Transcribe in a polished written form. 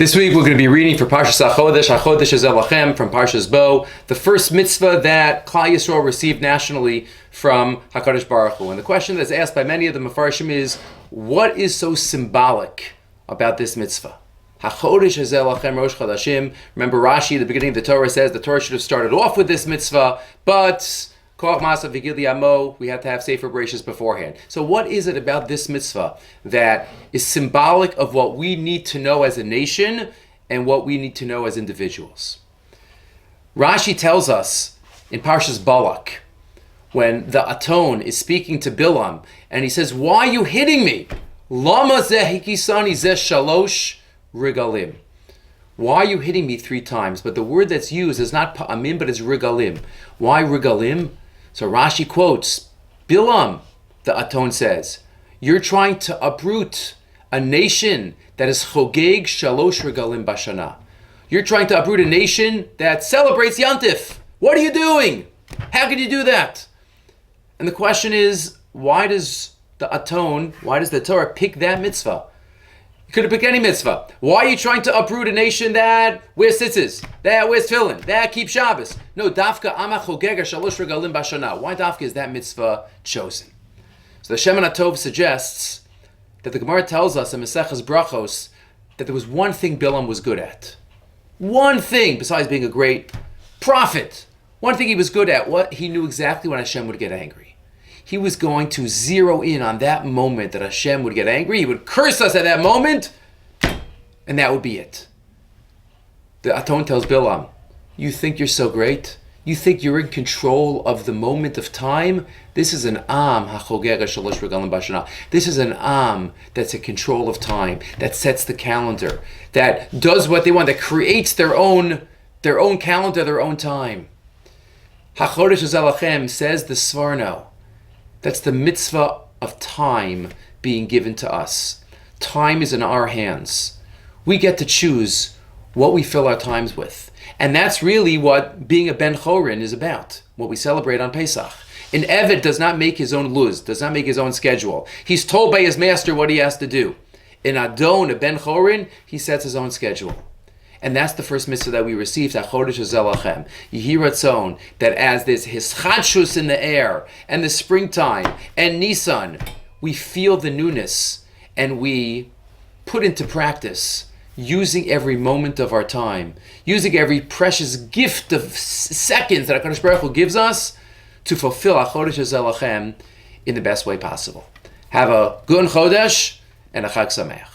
This week we're going to be reading for Parshat HaChodesh. HaChodesh is Elachem from Parshas Bo, the first mitzvah that Klal Yisrael received nationally from HaKadosh Baruch Hu. And the question that's asked by many of the Mefarshim is, what is so symbolic about this mitzvah? HaChodesh is Elachem Rosh Chodashim. Remember Rashi, the beginning of the Torah says the Torah should have started off with this mitzvah, but Koach Masa V'Gili Amo, we had to have Sefer Bereshis beforehand. So what is it about this mitzvah that is symbolic of what we need to know as a nation and what we need to know as individuals? Rashi tells us in Parshas Balak, when the Aton is speaking to Bilam, and he says, "Why are you hitting me? Lama zeh hikisani zeh shalosh regalim." Why are you hitting me 3 times? But the word that's used is not pa'amim, but it's regalim. Why regalim? So Rashi quotes, Bilam, the Aton says, you're trying to uproot a nation that is chogeg shalosh regalim bashana. You're trying to uproot a nation that celebrates Yantif. What are you doing? How can you do that? And the question is, why does the Torah pick that mitzvah? You could have picked any mitzvah. Why are you trying to uproot a nation that wears tzitzis, that wears tefillin, that keeps Shabbos? No, dafka ama chogega shalosh regalim bashana. Why dafka is that mitzvah chosen? So the Shemin HaTov suggests that the Gemara tells us in Maseches Brachos that there was one thing Bilam was good at. One thing, besides being a great prophet. One thing he was good at. What? He knew exactly when Hashem would get angry. He was going to zero in on that moment that Hashem would get angry. He would curse us at that moment, and that would be it. The Aton tells Bilam, you think you're so great? You think you're in control of the moment of time? This is an Am HaChogega Shalosh Regalim Bashana. This is an Am that's in control of time, that sets the calendar, that does what they want, that creates their own calendar, their own time. HaChodesh Elachem, says the Svarno. That's the mitzvah of time being given to us. Time is in our hands. We get to choose what we fill our times with. And that's really what being a Ben Chorin is about, what we celebrate on Pesach. An Eved does not make his own luz, does not make his own schedule. He's told by his master what he has to do. An Adon, a Ben Chorin, he sets his own schedule. And that's the first mitzvah that we received, HaChodesh Elachem. Yehi Ratzon, that as there's hischadshus in the air, and the springtime, and Nisan, we feel the newness, and we put into practice, using every moment of our time, using every precious gift of seconds that HaKadosh Baruch Hu gives us, to fulfill HaChodesh Elachem in the best way possible. Have a good Chodesh, and a Chag Sameach.